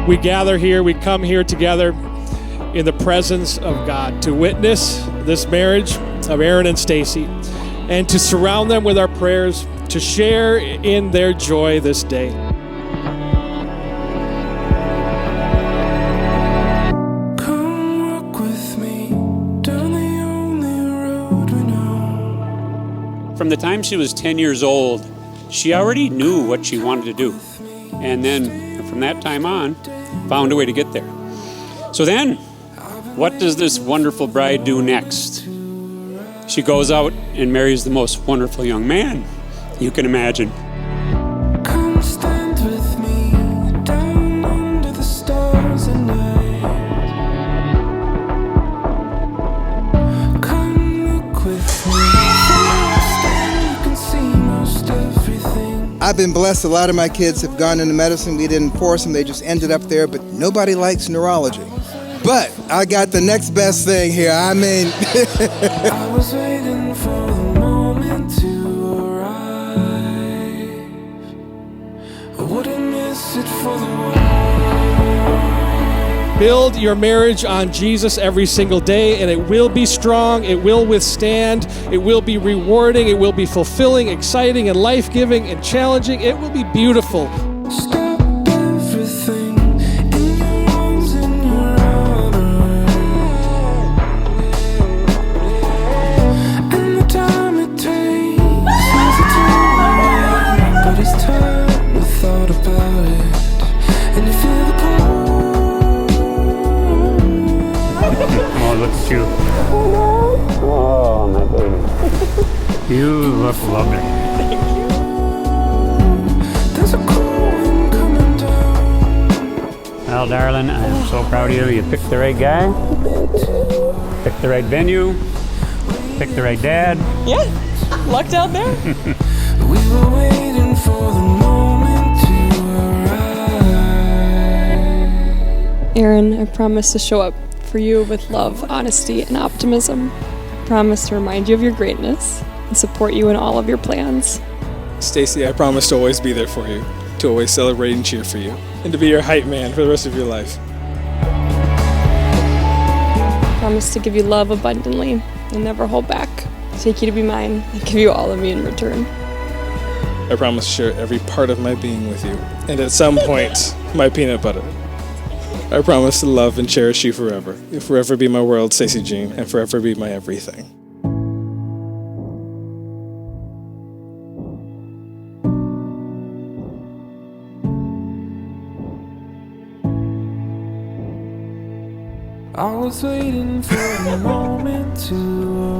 we gather here, we come here together in the presence of God to witness this marriage of Aaron and Stacy and to surround them with our prayers, to share in their joy this day. From the time she was 10 years old, she already knew what she wanted to do. And then from that time on, found a way to get there. So then, what does this wonderful bride do next? She goes out and marries the most wonderful young man you can imagine. Come stand with me down under the stars at night. Come look with me. I've been blessed. A lot of my kids have gone into medicine. We didn't force them. They just ended up there. But nobody likes neurology. But I got the next best thing here. I mean... I was waiting for the moment to arrive. I wouldn't miss it for the world. Build your marriage on Jesus every single day, and it will be strong, it will withstand, it will be rewarding, it will be fulfilling, exciting, and life-giving, and challenging. It will be beautiful. Stop everything in your arms and your arms. And the time it takes is a time, but it's time we thought about it. And you feel the cold. Oh, look at you. Oh, my baby. You look lovely. There's a cold wind coming down. Well, darling, I'm so proud of you. You picked the right guy, picked the right venue, picked the right dad. Yeah, lucked out there. We were waiting for the moment to arrive. Aaron, I promise to show up for you with love, honesty, and optimism. I promise to remind you of your greatness and support you in all of your plans. Stacy, I promise to always be there for you, to always celebrate and cheer for you, and to be your hype man for the rest of your life. I promise to give you love abundantly and never hold back. Take you to be mine and give you all of me in return. I promise to share every part of my being with you, and at some point, my peanut butter. I promise to love and cherish you forever. You'll forever be my world, Stacy Jean, and forever be my everything. I was waiting for the moment to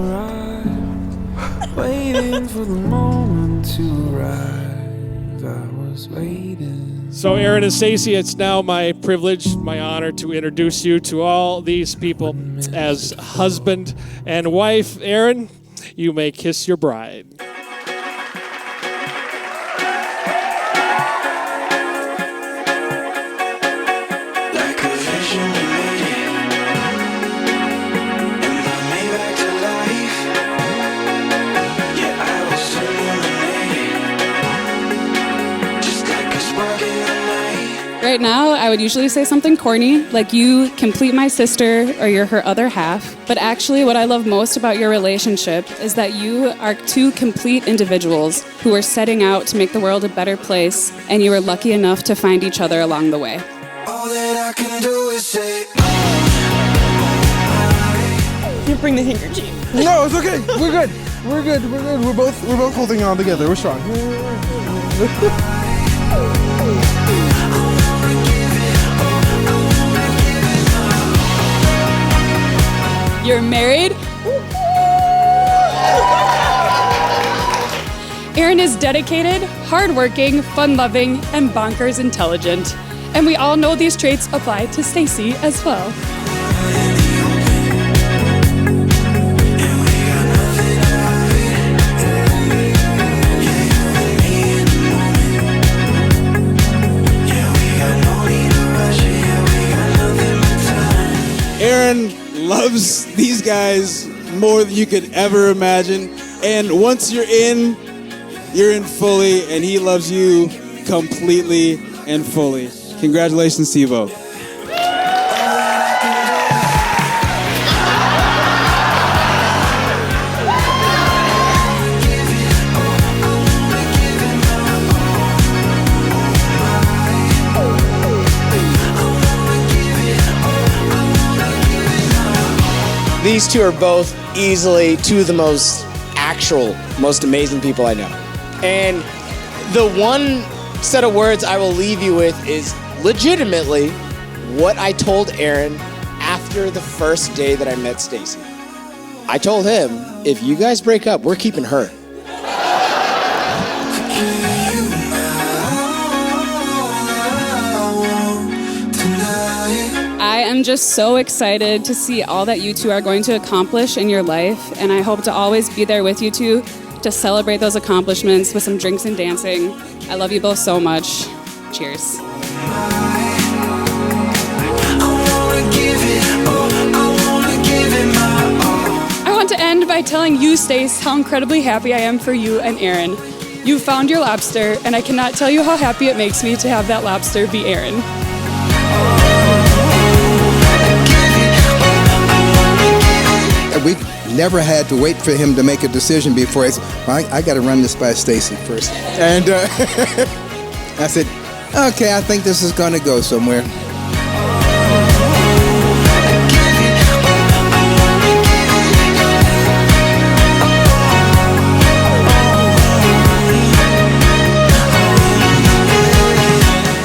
arrive. Waiting for the moment to arrive. I was waiting. So Aaron and Stacy, it's now my privilege, my honor to introduce you to all these people as husband and wife. Aaron, you may kiss your bride. Like a vision we made it. And I made back to life. Yeah, I was so illuminated. Just like a spark in the night. Right now, I would usually say something corny, like you complete my sister or you're her other half. But actually, what I love most about your relationship is that you are two complete individuals who are setting out to make the world a better place, and you are lucky enough to find each other along the way. All that I can do is say, You bring the handkerchief. No, it's okay. We're good. We're good. We're good. We're both holding on together. We're strong. You're married? Aaron is dedicated, hardworking, fun-loving, and bonkers intelligent. And we all know these traits apply to Stacy as well. Aaron loves these guys more than you could ever imagine. And once you're in fully, and he loves you completely and fully. Congratulations to you both. These two are both easily two of the most amazing people I know. And the one set of words I will leave you with is legitimately what I told Aaron after the first day that I met Stacy. I told him, if you guys break up, we're keeping her. I am just so excited to see all that you two are going to accomplish in your life, and I hope to always be there with you two to celebrate those accomplishments with some drinks and dancing. I love you both so much. Cheers. I want to end by telling you, Stace, how incredibly happy I am for you and Aaron. You found your lobster, and I cannot tell you how happy it makes me to have that lobster be Aaron. We never had to wait for him to make a decision before I said, well, I got to run this by Stacy first. And I said, okay, I think this is going to go somewhere.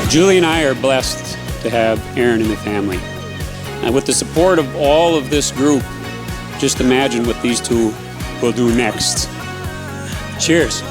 Julie and I are blessed to have Aaron in the family. And with the support of all of this group, just imagine what these two will do next. Cheers.